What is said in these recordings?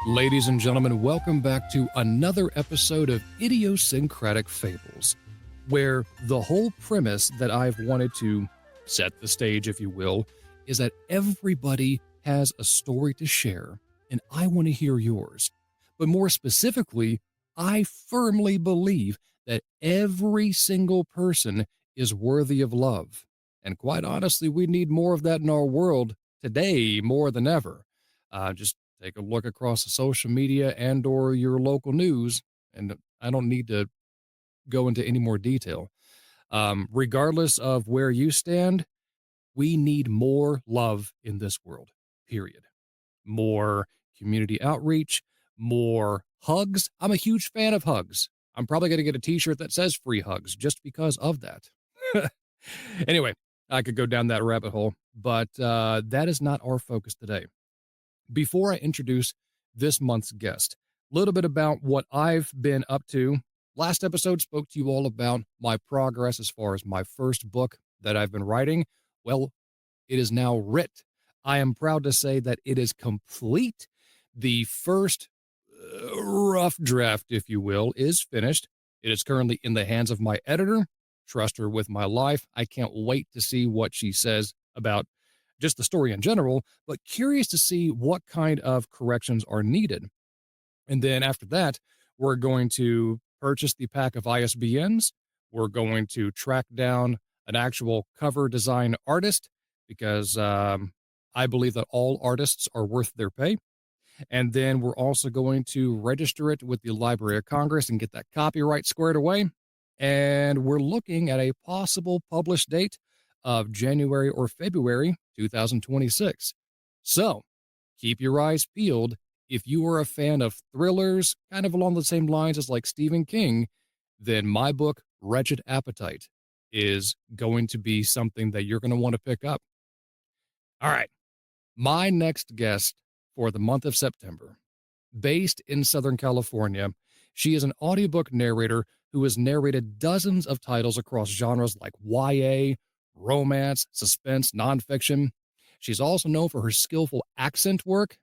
Ladies and gentlemen, welcome back to another episode of Idiosyncratic Fables, where the whole premise that I've wanted to set the stage, if you will, is that everybody has a story to share, and I want to hear yours. But more specifically, I firmly believe that every single person is worthy of love. And quite honestly, we need more of that in our world today more than ever. Just take a look across the social media and or your local news, and I don't need to go into any more detail. Regardless of where you stand, we need more love in this world, period. More community outreach, more hugs. I'm a huge fan of hugs. I'm probably going to get a t-shirt that says free hugs just because of that. Anyway, I could go down that rabbit hole, but that is not our focus today. Before I introduce this month's guest, a little bit about what I've been up to. Last episode spoke to you all about my progress as far as my first book that I've been writing. Well, it is now writ. I am proud to say that it is complete. The first rough draft, if you will, is finished. It is currently in the hands of my editor. Trust her with my life. I can't wait to see what she says about just the story in general, but curious to see what kind of corrections are needed. And then after that, we're going to purchase the pack of ISBNs. We're going to track down an actual cover design artist because I believe that all artists are worth their pay. And then we're also going to register it with the Library of Congress and get that copyright squared away. And we're looking at a possible published date of January or February 2026. So keep your eyes peeled. If you are a fan of thrillers, kind of along the same lines as like Stephen King, then my book, Wretched Appetite, is going to be something that you're going to want to pick up. All right. My next guest for the month of September, based in Southern California, she is an audiobook narrator who has narrated dozens of titles across genres like YA, romance, suspense, nonfiction. She's also known for her skillful accent work.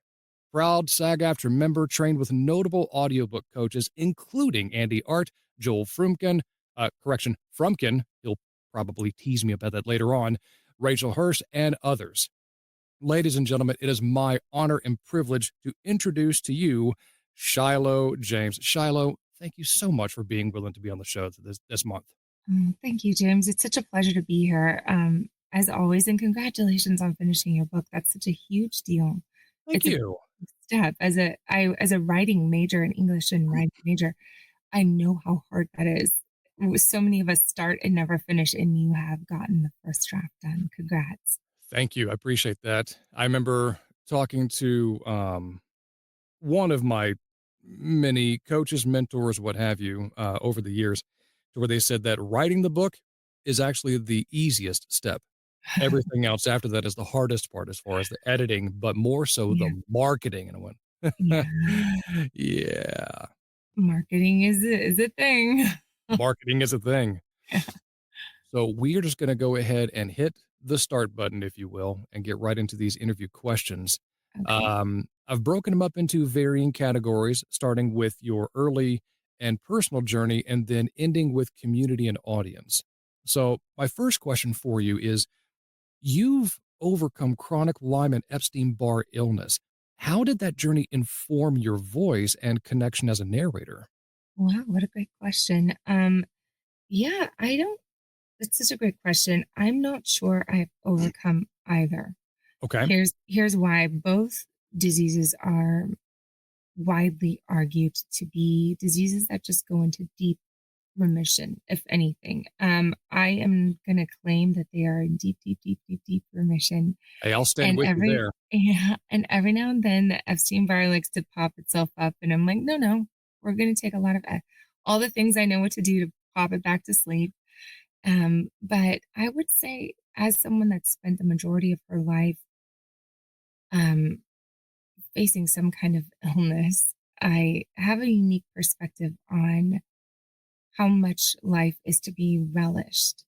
Proud SAG-AFTRA member, trained with notable audiobook coaches, including Andy Art, Joel Frumkin, Frumkin, he'll probably tease me about that later on, Rachel Hirsch, and others. Ladies and gentlemen, it is my honor and privilege to introduce to you Shiloh James. Shiloh, thank you so much for being willing to be on the show this month. Thank you, James. It's such a pleasure to be here, as always, and congratulations on finishing your book. That's such a huge deal. Thank It's a you. big step. As a writing major, an English and writing major, I know how hard that is. So many of us start and never finish, and you have gotten the first draft done. Congrats. Thank you. I appreciate that. I remember talking to one of my many coaches, mentors, what have you, over the years, to where they said that writing the book is actually the easiest step. Everything else after that is the hardest part as far as the editing, but more so Yeah, the marketing. And I yeah. went, yeah, Marketing is a thing. marketing is a thing. So we are just going to go ahead and hit the start button, if you will, and get right into these interview questions. Okay. I've broken them up into varying categories, starting with your early and personal journey, and then ending with community and audience. So my first question for you is, you've overcome chronic Lyme and Epstein-Barr illness. How did that journey inform your voice and connection as a narrator? Wow, what a great question. Yeah, I don't. That's such a great question. I'm not sure I've overcome either. Okay. Here's why. Both diseases are widely argued to be diseases that just go into deep remission, if anything. I am going to claim that they are in deep, deep, deep, deep, deep remission. Hey, I'll stand And with you there. every now and then the Epstein-Barr likes to pop itself up, and I'm like, no, we're going to take a lot of all the things I know what to do to pop it back to sleep. But I would say, as someone that spent the majority of her life um, facing some kind of illness, I have a unique perspective on how much life is to be relished.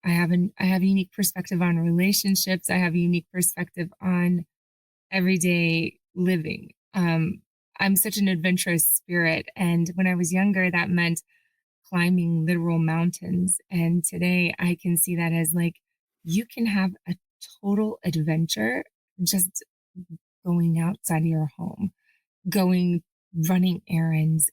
I have a unique perspective on relationships. I have a unique perspective on everyday living. I'm such an adventurous spirit, and when I was younger, that meant climbing literal mountains, and today I can see that as, like, you can have a total adventure just going outside of your home, going running errands,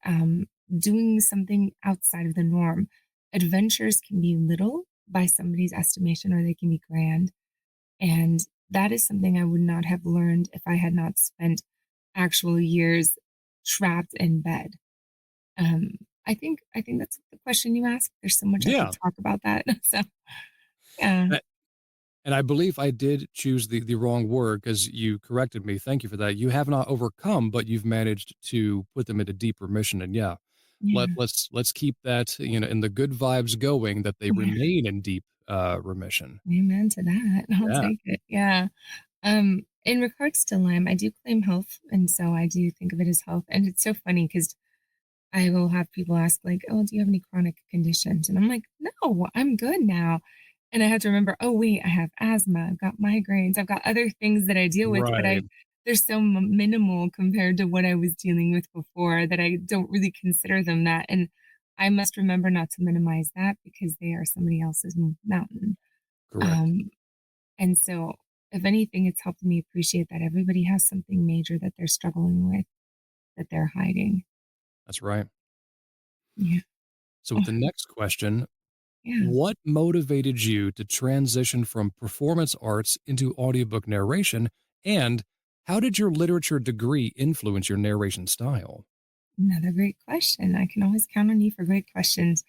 doing something outside of the norm. Adventures can be little by somebody's estimation, or they can be grand, and that is something I would not have learned if I had not spent actual years trapped in bed. Um, I think that's the question you asked. There's so much I could Yeah. talk about that. So, yeah, A- And I believe I did choose the wrong word because you corrected me. Thank you for that. You have not overcome, but you've managed to put them into deep remission. And yeah, yeah, let's keep that, in the good vibes going, that they yeah. remain in deep remission. Amen to that. I'll Yeah. take it. Yeah. In regards to Lyme, I do claim health, and so I do think of it as health. And it's so funny because I will have people ask, like, "Oh, do you have any chronic conditions?" And I'm like, "No, I'm good now." And I have to remember, "Oh, wait, I have asthma, I've got migraines, I've got other things that I deal with, but Right. they're so minimal compared to what I was dealing with before that I don't really consider them that." And I must remember not to minimize that because they are somebody else's mountain. Correct. Um, and so, if anything, it's helped me appreciate that everybody has something major that they're struggling with, that they're hiding. That's right. Yeah. So Oh, with the next question, yeah. what motivated you to transition from performance arts into audiobook narration? And how did your literature degree influence your narration style? Another great question. I can always count on you for great questions.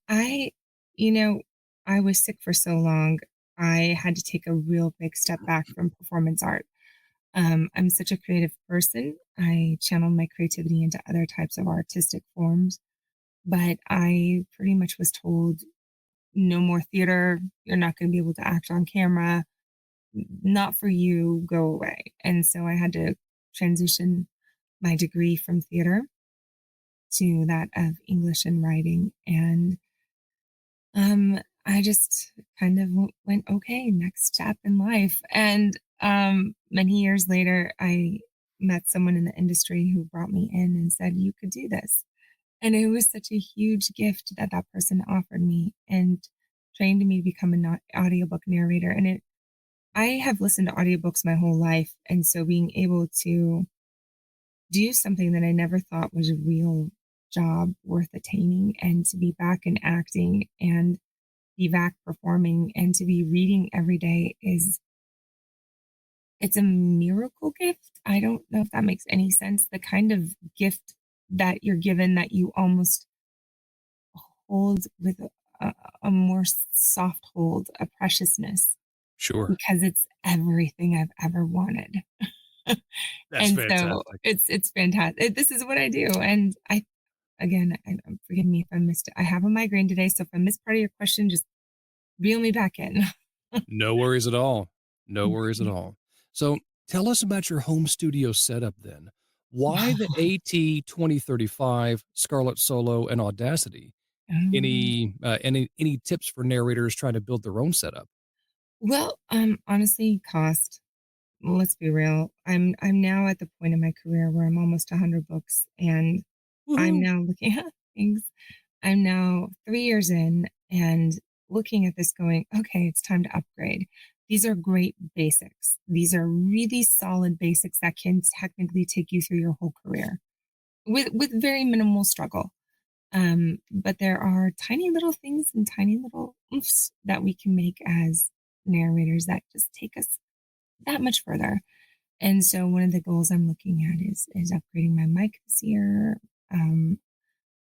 I, you know, I was sick for so long. I had to take a real big step back from performance art. I'm such a creative person. I channeled my creativity into other types of artistic forms, but I pretty much was told no more theater. You're not going to be able to act on camera. Not for you. Go away. And so I had to transition my degree from theater to that of English and writing. And I just kind of went, okay, next step in life. And many years later, I met someone in the industry who brought me in and said, you could do this. And it was such a huge gift that that person offered me and trained me to become an audiobook narrator. And I have listened to audiobooks my whole life. And so being able to do something that I never thought was a real job worth attaining, and to be back in acting and be back performing and to be reading every day is it's a miracle gift. I don't know if that makes any sense. The kind of gift that you're given that you almost hold with a more soft hold, a preciousness, Sure. because it's everything I've ever wanted. That's And so fantastic. it's fantastic. This is what I do, and I again, forgive me if I missed it. I have a migraine today, so if I missed part of your question, just reel me back in. No worries at all. No worries at Okay. all. So tell us about your home studio setup then. Why the AT-2035, Scarlett Solo, and Audacity? Um, Any tips for narrators trying to build their own setup? well, honestly, cost. Let's be real. I'm now at the point in my career where I'm almost 100 books, and I'm Woohoo! now looking at things. I'm now 3 years in and looking at this going, "Okay, it's time to upgrade." These are great basics. These are really solid basics that can technically take you through your whole career with very minimal struggle. But there are tiny little things and tiny little oofs that we can make as narrators that just take us that much further. And so one of the goals I'm looking at is upgrading my mic this year. Um,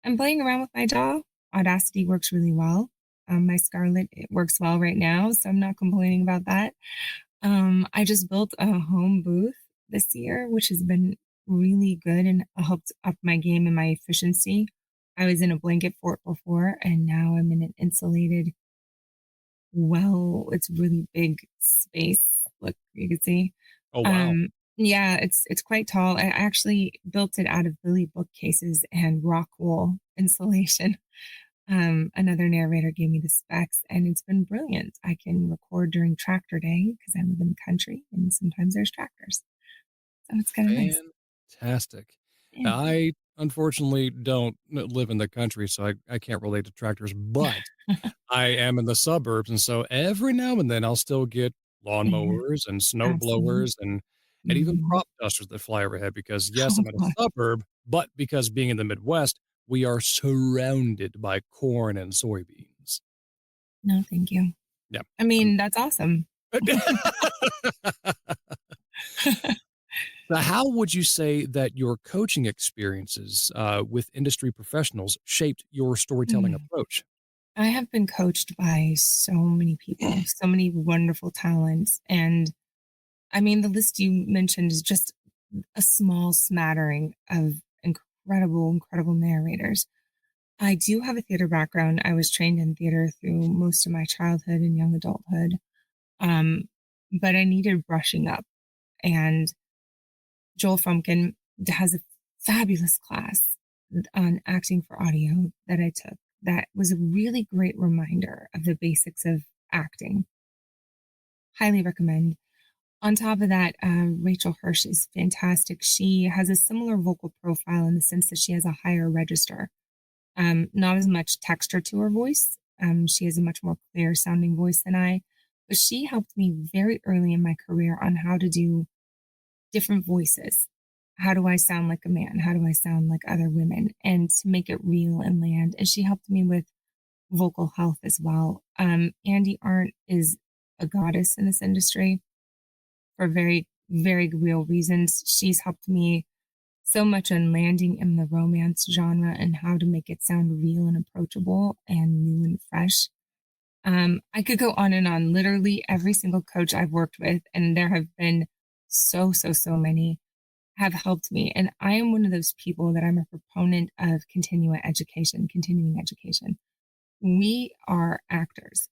I'm playing around with my DAW. Audacity works really well. My Scarlett, it works well right now, so I'm not complaining about that. I just built a home booth this year, which has been really good and helped up my game and my efficiency. I was in a blanket fort before, and now I'm in an insulated, it's really big space. Look, you can see. Oh, wow. Um, yeah, it's quite tall. I actually built it out of Billy bookcases and rock wool insulation. Another narrator gave me the specs, and it's been brilliant. I can record during tractor day because I live in the country, and sometimes there's tractors, so it's kind of nice. fantastic. Yeah. I unfortunately don't live in the country, so I can't relate to tractors, but I am in the suburbs, and so every now and then I'll still get Yeah, lawnmowers and snow absolutely. blowers and even Mhm. crop dusters that fly overhead because, yes, Oh I'm in a god. suburb, but because being in the Midwest, we are surrounded by corn and soybeans. No, thank you. Yeah. I I'm mean, that's awesome. So how would you say that your coaching experiences, with industry professionals shaped your storytelling Mm. approach? I have been coached by so many people, so many wonderful talents, and I mean, the list you mentioned is just a small smattering of incredible, incredible narrators. I do have a theater background. I was trained in theater through most of my childhood and young adulthood, um, but I needed brushing up, and Joel Frumkin has a fabulous class on acting for audio that I took that was a really great reminder of the basics of acting. Highly recommend. On top of that, Rachel Hirsch is fantastic. She has a similar vocal profile in the sense that she has a higher register, not as much texture to her voice. She has a much more clear sounding voice than I, but she helped me very early in my career on how to do different voices. How do I sound like a man? How do I sound like other women? And to make it real and land. And she helped me with vocal health as well. Andy Arndt is a goddess in this industry for very, very real reasons. She's helped me so much on landing in the romance genre and how to make it sound real and approachable and new and fresh. I could go on and on. Literally every single coach I've worked with, and there have been so many, have helped me. And I am one of those people that I'm a proponent of continuing education. We are actors,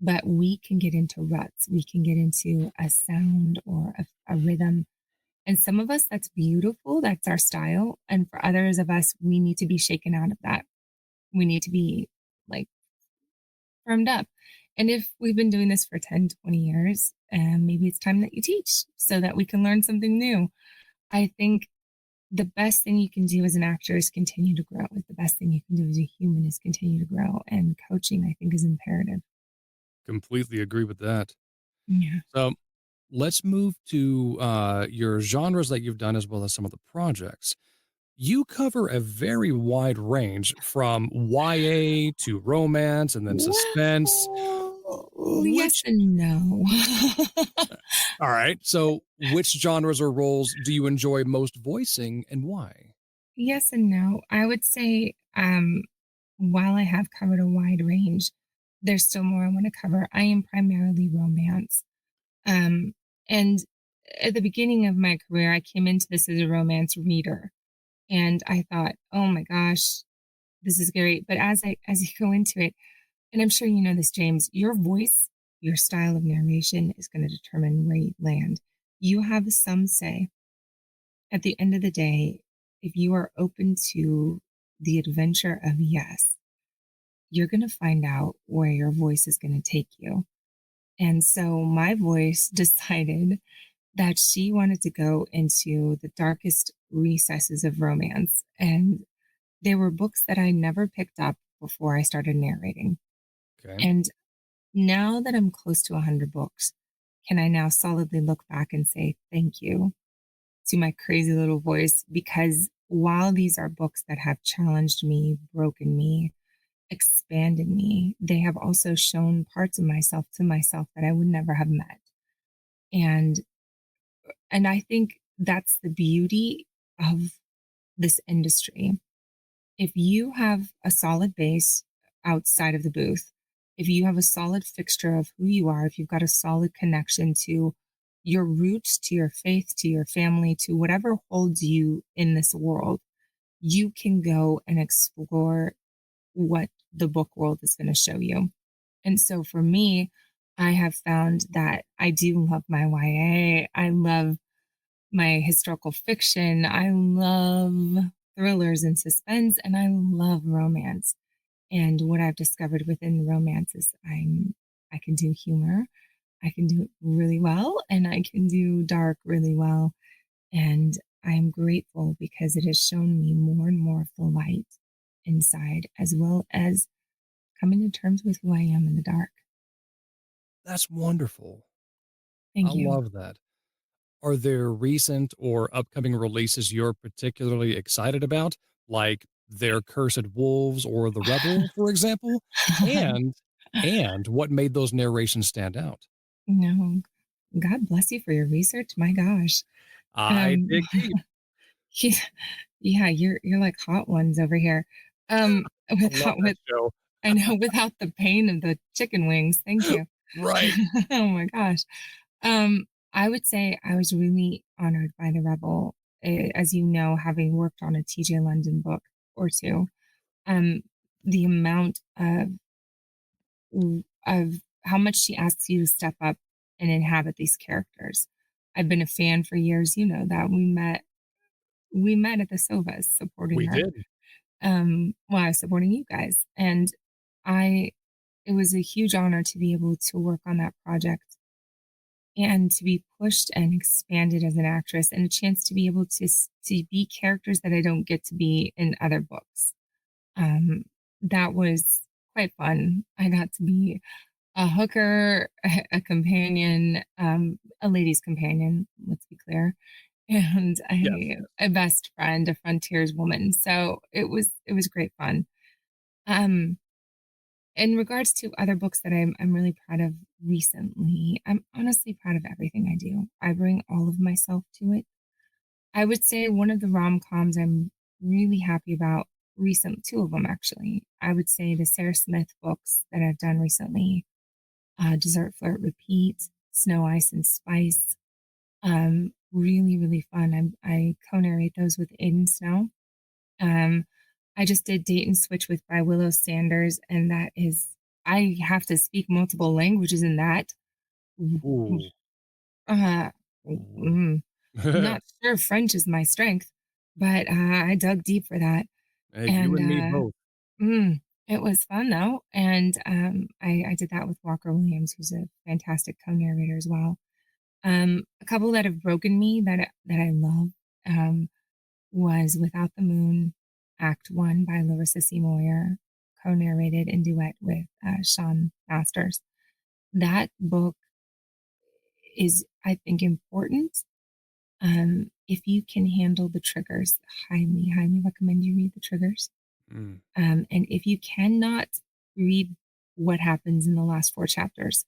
but we can get into ruts. We can get into a sound or a rhythm. And some of us, that's beautiful. That's our style. And for others of us, we need to be shaken out of that. We need to be like firmed up. And if we've been doing this for 10, 20 years, maybe it's time that you teach so that we can learn something new. I think the best thing you can do as an actor is continue to grow. The best thing you can do as a human is continue to grow. And coaching, I think, is imperative. Completely agree with that. Yeah. So let's move to your genres that you've done as well as some of the projects. You cover a very wide range from YA to romance and then suspense. Well, yes Which, and no. all right. So, which genres or roles do you enjoy most voicing and why? Yes and no. I would say, while I have covered a wide range, there's still more I want to cover. I am primarily romance. Um, and at the beginning of my career, I came into this as a romance reader, and I thought, "Oh my gosh, this is great." But as you go into it, and I'm sure you know this, James, your voice, your style of narration is going to determine where you land. You have some say. At the end of the day, if you are open to the adventure of yes, you're going to find out where your voice is going to take you. And so my voice decided that she wanted to go into the darkest recesses of romance. And they were books that I never picked up before I started narrating. Okay. And now that I'm close to 100 books, can I now solidly look back and say thank you to my crazy little voice? Because while these are books that have challenged me, broken me, expanded me, they have also shown parts of myself to myself that I would never have met. And I think that's the beauty of this industry. If you have a solid base outside of the booth, if you have a solid fixture of who you are, if you've got a solid connection to your roots, to your faith, to your family, to whatever holds you in this world, you can go and explore what the book world is going to show you. And so for me, I have found that I do love my YA. I love my historical fiction. I love thrillers and suspense, and I love romance. And what I've discovered within romance is I can do humor, I can do it really well, and I can do dark really well. And I am grateful because it has shown me more and more of the light inside, as well as coming to terms with who I am in the dark. That's wonderful. I Thank you. love that. Are there recent or upcoming releases you're particularly excited about, like Their Cursed Wolves or The Rebel, for example? And what made those narrations stand out? No, God bless you for your research. My gosh. I Um, dig deep. yeah, yeah, you're like hot ones over here. I love that With show. I know without the pain of the chicken wings. Thank you. Right. Oh my gosh. Um, I would say I was really honored by The Rebel, as you know, having worked on a TJ London book or two. Um, the amount of how much she asks you to step up and inhabit these characters. I've been a fan for years. You know that we met at the Sovas supporting We her. did. Well, I was supporting you guys, and I it was a huge honor to be able to work on that project and to be pushed and expanded as an actress and a chance to be able to be characters that I don't get to be in other books. That was quite fun. I got to be a hooker, a companion, a lady's companion, let's be clear, and Yes, yes. a best friend, a frontiers woman. So it was great fun. Um, in regards to other books that I'm really proud of recently, I'm honestly proud of everything I do. I bring all of myself to it. I would say one of the rom-coms I'm really happy about recent two of them actually. I would say the Sarah Smith books that I've done recently, Dessert Flirt Repeat, Snow Ice and Spice. Really, really fun. I co-narrate those with Aiden Snow. Um, I just did Date and Switch with by Willow Sanders, and that is I have to speak multiple languages in that. Ooh. Uh, Ooh. mm, not sure French is my strength, but I dug deep for that, Hey, you and and me both. it was fun though. And I did that with Walker Williams, who's a fantastic co-narrator as well. A couple that have broken me that I love. Um, was Without the Moon, Act One by Larissa C. Moyer, co narrated in duet with Sean Masters. That book is, I think, important. If you can handle the triggers, highly, highly recommend you read the triggers. Mm. And if you cannot read what happens in the last four chapters,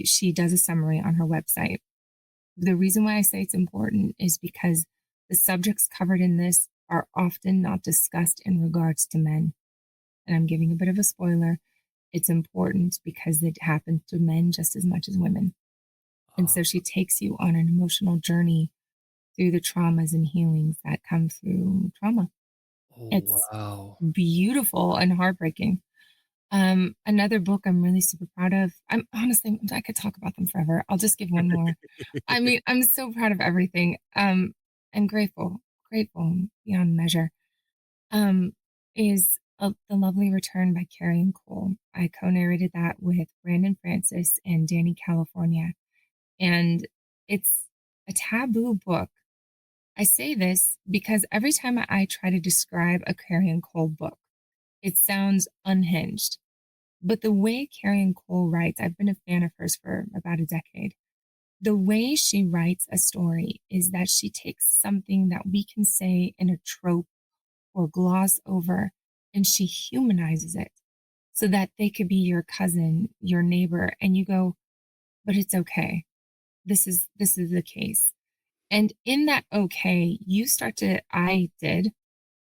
she does a summary on her website. The reason why I say it's important is because the subjects covered in this are often not discussed in regards to men. And I'm giving a bit of a spoiler. It's important because it happens to men just as much as women. And Ah, so she takes you on an emotional journey through the traumas and healings that come through trauma. oh, It's wow. beautiful and heartbreaking. Another book I'm really super proud of. I'm honestly, I could talk about them forever. I'll just give one more. I mean, I'm so proud of everything. And grateful, grateful beyond measure. Um, The Lovely Return by Carrie and Cole. I co-narrated that with Brandon Francis and Danny California, and it's a taboo book. I say this because every time I try to describe a Carrie and Cole book, it sounds unhinged. But the way Carrie and Cole writes, I've been a fan of hers for about a decade. The way she writes a story is that she takes something that we can say in a trope or gloss over, and she humanizes it so that they could be your cousin, your neighbor, and you go, but it's okay. This is the case. And in that okay, you start to I did,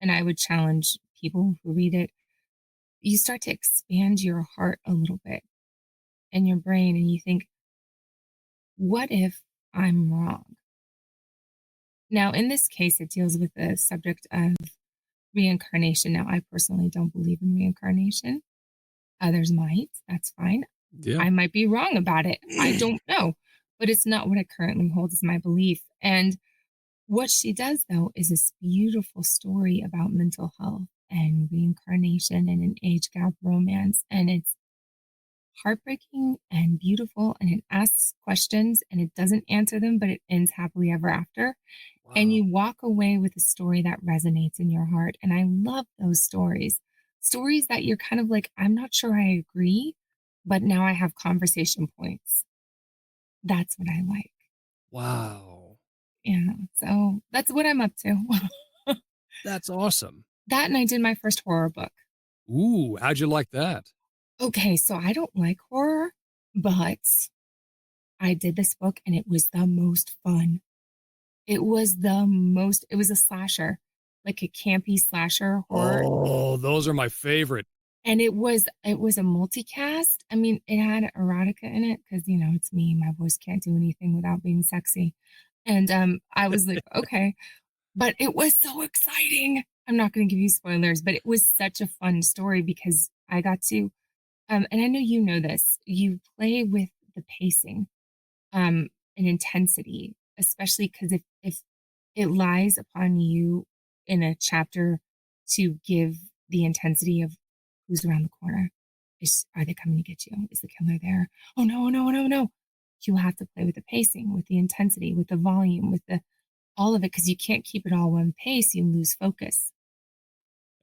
and I would challenge people who read it, you start to expand your heart a little bit and your brain, and you think, what if I'm wrong? Now, in this case, it deals with the subject of reincarnation. Now, I personally don't believe in reincarnation. Others might. That's fine. Yeah. I might be wrong about it. I don't know. But it's not what I currently hold as my belief. And what she does, though, is this beautiful story about mental health and reincarnation and an age gap romance. And it's heartbreaking and beautiful. And it asks questions and it doesn't answer them, but it ends happily ever after. and Wow. you walk away with a story that resonates in your heart. And I love those stories. Stories that you're kind of like, I'm not sure I agree, but now I have conversation points. That's what I like. Wow. Yeah. So that's what I'm up to. That's awesome. That and I did my first horror book. Ooh, how'd you like that? Okay, so I don't like horror, but I did this book and it was the most fun. It was a slasher, like a campy slasher horror. Oh, those are my favorite. And it was a multicast. I mean, it had erotica in it because it's me. My voice can't do anything without being sexy. And I was like, okay, but it was so exciting. I'm not going to give you spoilers, but it was such a fun story because I got to, and I know you know this. You play with the pacing and intensity, especially because if it lies upon you in a chapter to give the intensity of who's around the corner. Are they coming to get you? Is the killer there? Oh no, oh no, oh no, oh no. You have to play with the pacing, with the intensity, with the volume, with the all of it, because you can't keep it all one pace. You lose focus.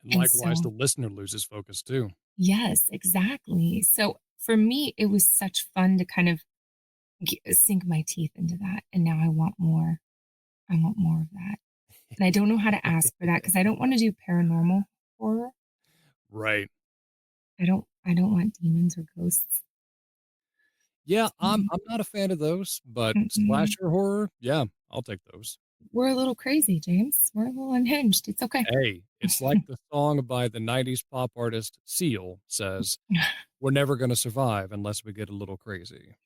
And And likewise, so, the listener loses focus too. yes, exactly. So for me, it was such fun to kind of sink my teeth into that. And now I want more. I want more of that. And I don't know how to ask for that because I don't want to do paranormal horror. Right. I don't want demons or ghosts. Yeah, I'm So, I'm not a fan of those, but mm-mm. slasher horror, yeah, I'll take those. We're a little crazy, James. We're a little unhinged. It's okay. Hey, it's like the song by the 90s pop artist Seal says, "We're never gonna survive unless we get a little crazy."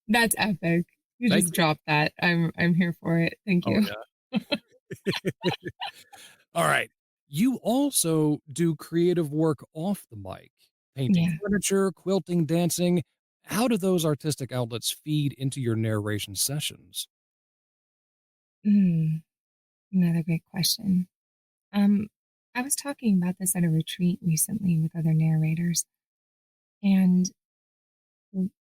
That's epic. You Thank just you. dropped that. I'm here for it. Thank Oh, you. yeah. All right. You also do creative work off the mic, painting Yeah. furniture, quilting, dancing. How do those artistic outlets feed into your narration sessions? Mm, another great question. Um, I was talking about this at a retreat recently with other narrators, and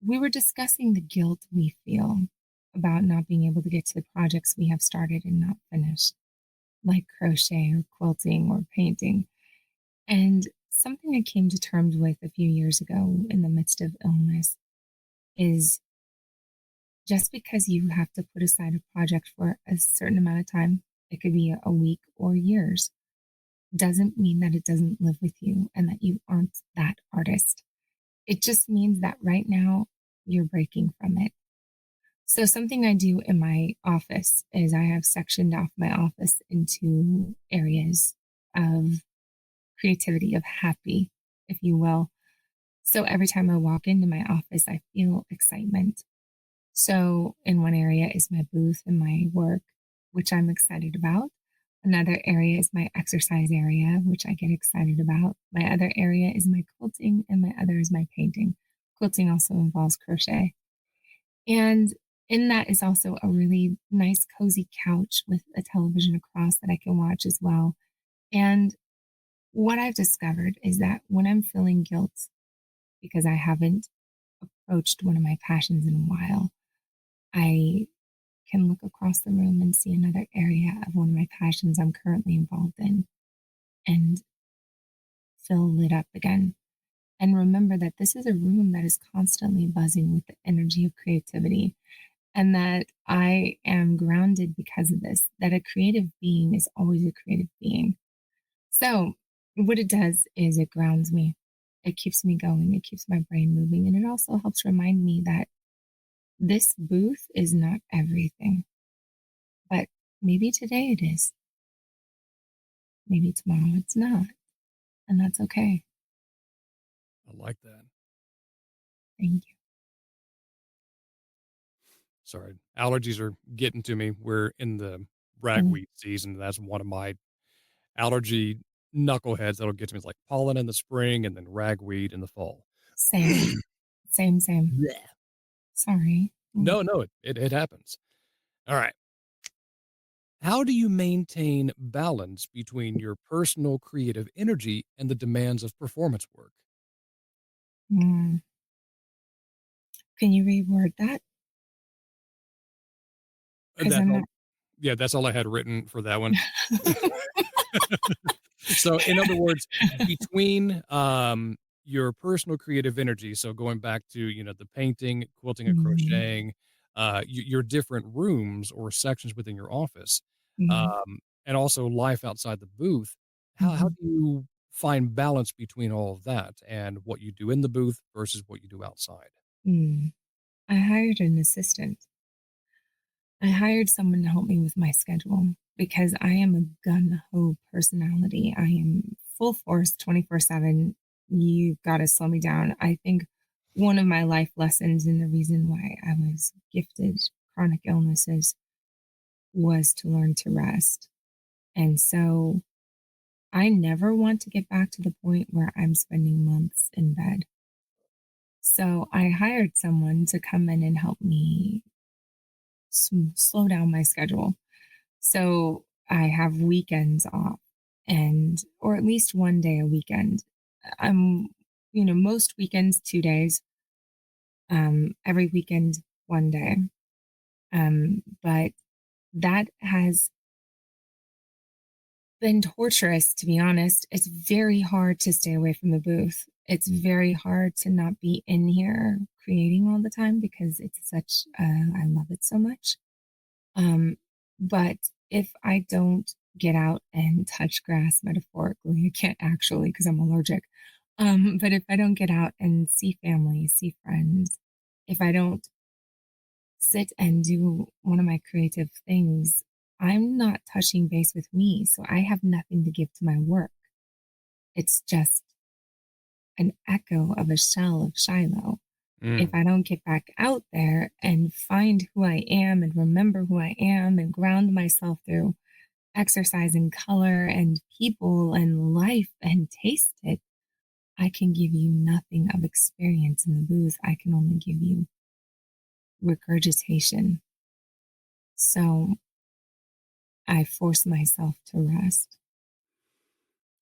we were discussing the guilt we feel about not being able to get to the projects we have started and not finished, like crochet or quilting or painting. And something I came to terms with a few years ago in the midst of illness is just because you have to put aside a project for a certain amount of time, it could be a week or years, doesn't mean that it doesn't live with you and that you aren't that artist. It just means that right now you're breaking from it. So, something I do in my office is I have sectioned off my office into areas of creativity, of happy, if you will. So, every time I walk into my office, I feel excitement. So, in one area is my booth and my work, which I'm excited about. Another area is my exercise area, which I get excited about. My other area is my quilting, and my other is my painting. Quilting also involves crochet. And in that is also a really nice, cozy couch with a television across that I can watch as well. And what I've discovered is that when I'm feeling guilt because I haven't approached one of my passions in a while, I can look across the room and see another area of one of my passions I'm currently involved in and feel lit up again. And remember that this is a room that is constantly buzzing with the energy of creativity and that I am grounded because of this, that a creative being is always a creative being. So, what it does is it grounds me. It keeps me going. It keeps my brain moving. And it also helps remind me that this booth is not everything, but maybe today it is. Maybe tomorrow it's not. And that's okay. I like that. Thank you. Sorry, allergies are getting to me. We're in the Oh, ragweed season. That's one of my allergy knuckleheads that'll get to me. It's like pollen in the spring and then ragweed in the fall. same, same, same. Blech. Sorry. Mm. No, no, it happens. All right. How do you maintain balance between your personal creative energy and the demands of performance work? Mm. Can you reword that? Because That's I'm all. not. Yeah, that's all I had written for that one. So, in other words, between your personal creative energy, so going back to the painting, quilting, and Mhm, crocheting, your different rooms or sections within your office, mhm, and also life outside the booth. How mhm, do you find balance between all of that and what you do in the booth versus what you do outside? mm. I hired an assistant. I hired someone to help me with my schedule because I am a gun ho personality. I am full force 24/7. You got to slow me down. I think one of my life lessons and the reason why I was gifted chronic illnesses was to learn to rest. And so I never want to get back to the point where I'm spending months in bed. So I hired someone to come in and help me slow down my schedule. So I have weekends off and or at least one day a weekend. I'm most weekends 2 days, every weekend 1 day. But that has been torturous, to be honest. It's very hard to stay away from the booth. It's very hard to not be in here creating all the time because it's such I love it so much. Um, but if I don't get out and touch grass metaphorically, I can't actually because I'm allergic. But if I don't get out and see family, see friends, if I don't sit and do one of my creative things, I'm not touching base with me. So I have nothing to give to my work. It's just an echo of a shell of Shiloh. If Mm. I don't get back out there and find who I am and remember who I am and ground myself through exercise and color and people and life and taste it, I can give you nothing of experience in the booth. I can only give you regurgitation. So I force myself to rest.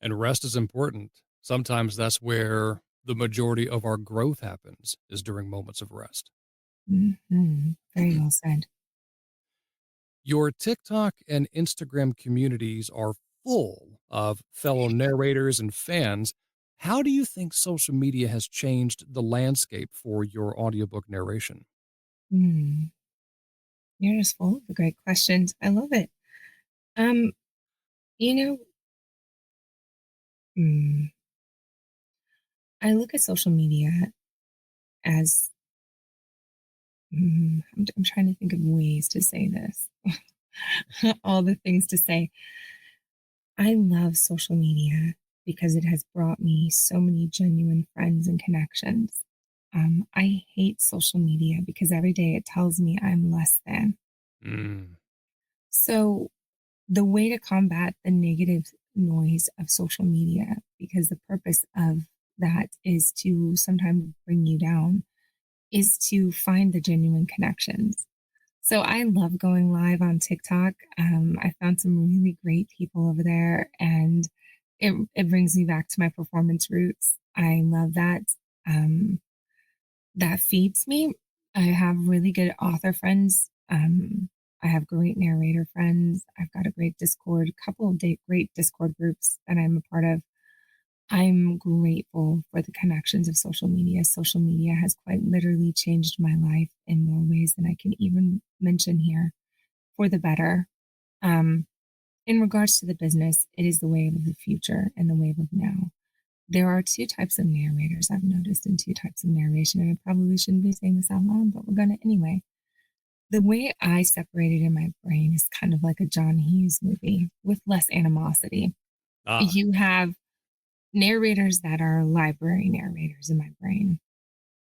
And rest is important. Sometimes that's where the majority of our growth happens, is during moments of rest. Very well said. Your TikTok and Instagram communities are full of fellow narrators and fans. How do you think social media has changed the landscape for your audiobook narration? Mm, you're just full of the great questions. I love it. Um, you know, mm, I look at social media as I'm trying to think of ways to say this. All the things to say. I love social media because it has brought me so many genuine friends and connections. I hate social media because every day it tells me I'm less than. Mm. So, the way to combat the negative noise of social media, because the purpose of that is to sometimes bring you down, is to find the genuine connections. So I love going live on TikTok. I found some really great people over there, and it brings me back to my performance roots. I love that. Um, that feeds me. I have really good author friends. I have great narrator friends. I've got a great Discord, couple of great Discord groups that I'm a part of. I'm grateful for the connections of social media. Social media has quite literally changed my life in more ways than I can even mention here for the better. Um, in regards to the business, it is the wave of the future and the wave of now. There are two types of narrators I've noticed and two types of narration, and I probably shouldn't be saying this out loud, but we're going to anyway. The way I separate it in my brain is kind of like a John Hughes movie with less animosity. Ah, You have narrators that are library narrators in my brain.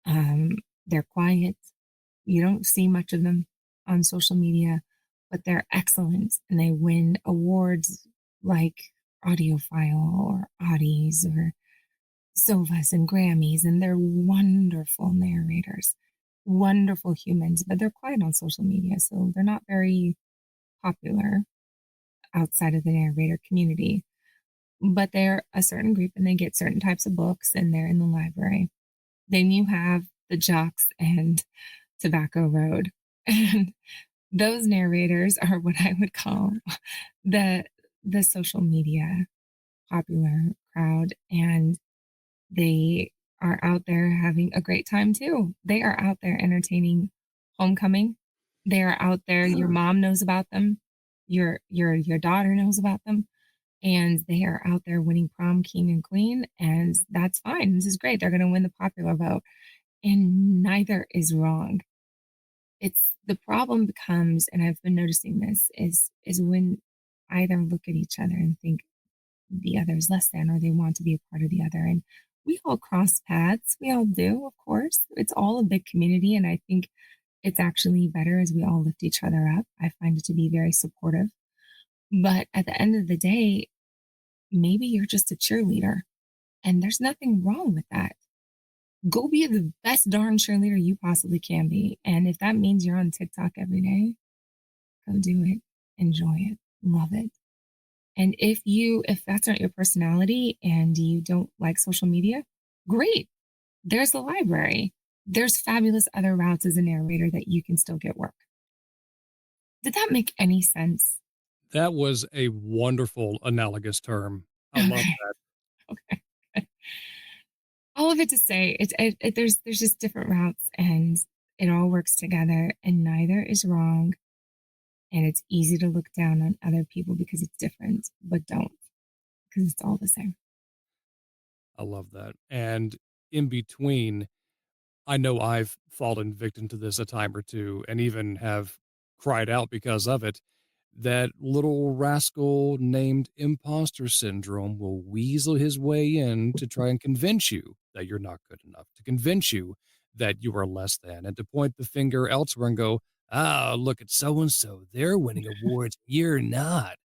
Um, they're quiet. You don't see much of them on social media, but they're excellent and they win awards like Audiophile or Audis or Sovas and Grammys, and they're wonderful narrators, wonderful humans, but they're quiet on social media, so they're not very popular outside of the narrator community. But they're a certain group and they get certain types of books and they're in the library. Then you have the Jocks and Tobacco Road. And those narrators are what I would call the the social media popular crowd, and they are out there having a great time too. They are out there entertaining homecoming. They are out there. Your mom knows about them. Your daughter knows about them, and they are out there winning prom king and queen, and that's fine. This is great. They're going to win the popular vote, and neither is wrong. It's the problem becomes, and I've been noticing this is when either look at each other and think the other is less than, or they want to be a part of the other. And we all cross paths. We all do, of course. It's all a big community. And I think it's actually better as we all lift each other up. I find it to be very supportive. But at the end of the day, maybe you're just a cheerleader, and there's nothing wrong with that. Go be the best darn cheerleader you possibly can be. And if that means you're on TikTok every day, go do it. Enjoy it. Love it. And if that's not your personality and you don't like social media, great. There's the library. There's fabulous other routes as a narrator that you can still get work. Did that make any sense? That was a wonderful analogous term. I love Okay. that. Okay. All of it to say, there's just different routes, and it all works together, and neither is wrong. And it's easy to look down on other people because it's different, but don't, because it's all the same. I love that. And in between, I know I've fallen victim to this a time or two and even have cried out because of it. That little rascal named imposter syndrome will weasel his way in to try and convince you that you're not good enough, to convince you that you are less than, and to point the finger elsewhere and go, ah, look at so and so. They're winning awards. You're not.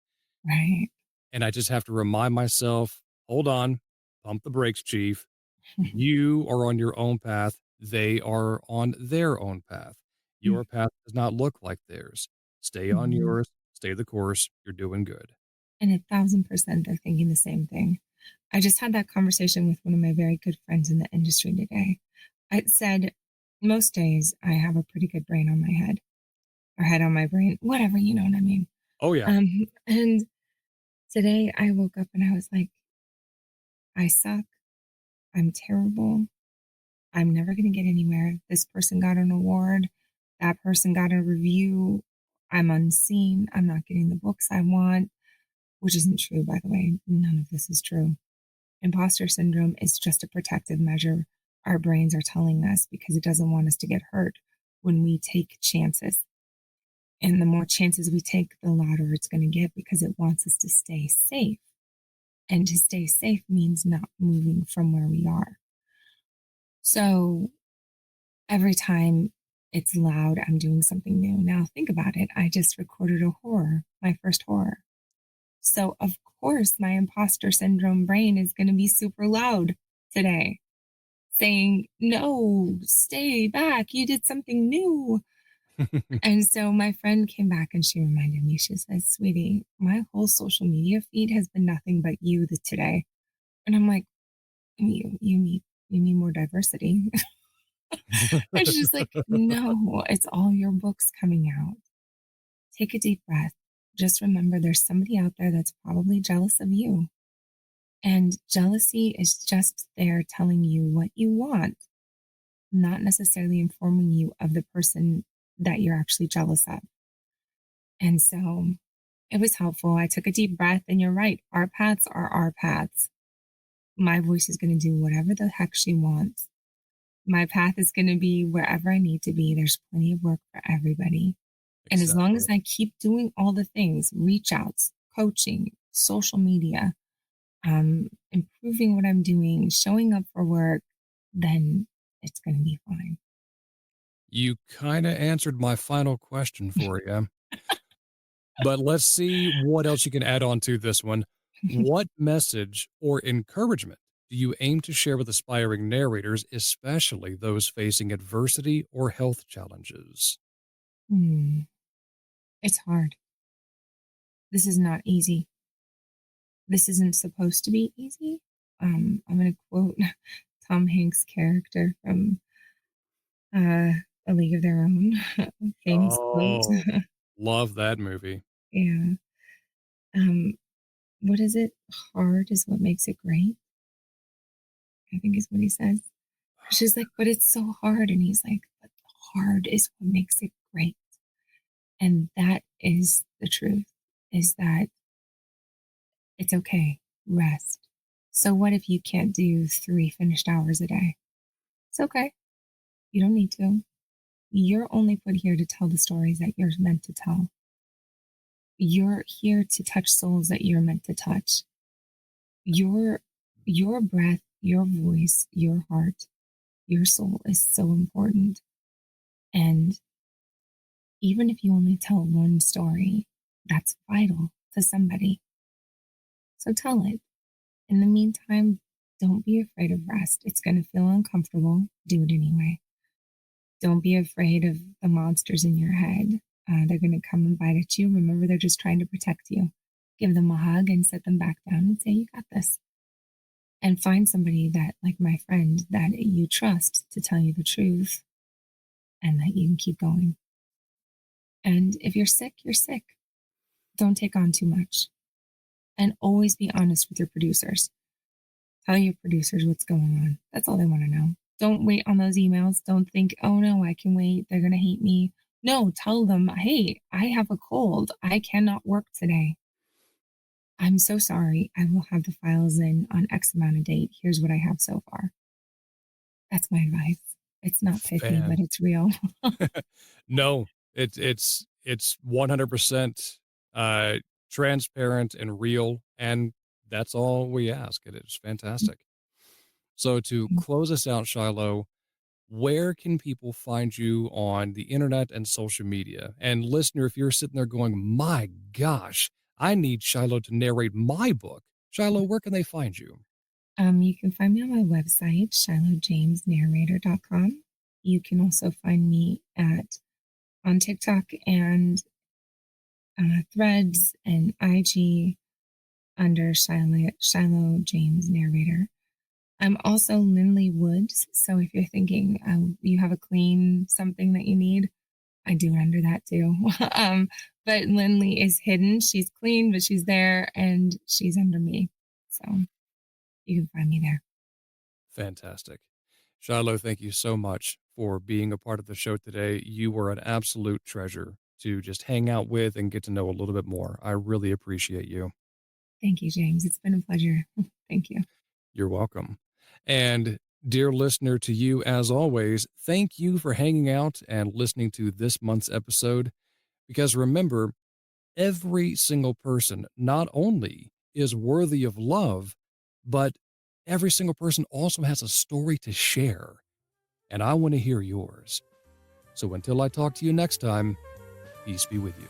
Right. And I just have to remind myself, hold on, pump the brakes, Chief. You are on your own path. They are on their own path. Your path does not look like theirs. Stay on Mhm. yours, stay the course. You're doing good. And 1,000% they're thinking the same thing. I just had that conversation with one of my very good friends in the industry today. I said, most days I have a pretty good brain on my head, or head on my brain, whatever, you know what I mean. Oh, yeah. And today I woke up and I was like, I suck. I'm terrible. I'm never going to get anywhere. This person got an award. That person got a review. I'm unseen. I'm not getting the books I want, which isn't true, by the way. None of this is true. Imposter syndrome is just a protective measure our brains are telling us because it doesn't want us to get hurt when we take chances. And the more chances we take, the louder it's going to get because it wants us to stay safe. And to stay safe means not moving from where we are. So every time it's loud, I'm doing something new. Now, think about it. I just recorded a horror, my first horror. So, of course, my imposter syndrome brain is going to be super loud today, saying, no, stay back. You did something new. And so my friend came back and she reminded me, she says, sweetie, my whole social media feed has been nothing but you today. And I'm like, you need more diversity. And she's just like, no, it's all your books coming out. Take a deep breath. Just remember there's somebody out there that's probably jealous of you. And jealousy is just there telling you what you want, not necessarily informing you of the person that you're actually jealous of. And so it was helpful. I took a deep breath, and you're right. Our paths are our paths. My voice is going to do whatever the heck she wants. My path is going to be wherever I need to be. There's plenty of work for everybody. And as long Exactly. as I keep doing all the things, reach outs, coaching, social media, improving what I'm doing, showing up for work, then it's going to be fine. You kind of answered my final question for you, but let's see what else you can add on to this one. What message or encouragement do you aim to share with aspiring narrators, especially those facing adversity or health challenges? Hmm, it's hard. This is not easy. This isn't supposed to be easy. I'm going to quote Tom Hanks' character from uh, A League of Their Own, famous quote. Oh, love that movie. Yeah. Um, what is it? Hard is what makes it great, I think is what he says. She's like, but it's so hard. And he's like, but hard is what makes it great. And that is the truth, is that it's okay. Rest. So what if you can't do 3 finished hours a day? It's okay. You don't need to. You're only put here to tell the stories that you're meant to tell. You're here to touch souls that you're meant to touch. Your your breath, your voice, your heart, your soul is so important. And even if you only tell one story, that's vital to somebody. So tell it. In the meantime, don't be afraid of rest. It's going to feel uncomfortable. Do it anyway. Don't be afraid of the monsters in your head. They're going to come and bite at you. Remember, they're just trying to protect you. Give them a hug and set them back down and say, you got this. And find somebody that, like my friend, that you trust to tell you the truth and that you can keep going. And if you're sick, you're sick. Don't take on too much. And always be honest with your producers. Tell your producers what's going on. That's all they want to know. Don't wait on those emails. Don't think, oh no, I can wait. They're going to hate me. No, tell them, hey, I have a cold. I cannot work today. I'm so sorry. I will have the files in on X amount of date. Here's what I have so far. That's my advice. It's not pithy, but Fan. it's real. No, it's 100% uh, transparent and real, and that's all we ask. It is fantastic. So to close us out, Shiloh, where can people find you on the internet and social media? And listener, if you're sitting there going, my gosh, I need Shiloh to narrate my book, Shiloh, where can they find you? You can find me on my website, shilohjamesnarrator.com. You can also find me on TikTok and Threads and IG under Shiloh James Narrator. I'm also Lindley Woods, so if you're thinking you have a clean something that you need, I do it under that too. But Lindley is hidden. She's clean, but she's there and she's under me. So you can find me there. Fantastic. Shiloh, thank you so much for being a part of the show today. You were an absolute treasure to just hang out with and get to know a little bit more. I really appreciate you. Thank you, James. It's been a pleasure. Thank you. You're welcome. And dear listener, to you as always, thank you for hanging out and listening to this month's episode. Because remember, every single person not only is worthy of love, but every single person also has a story to share. And I want to hear yours. So until I talk to you next time, peace be with you.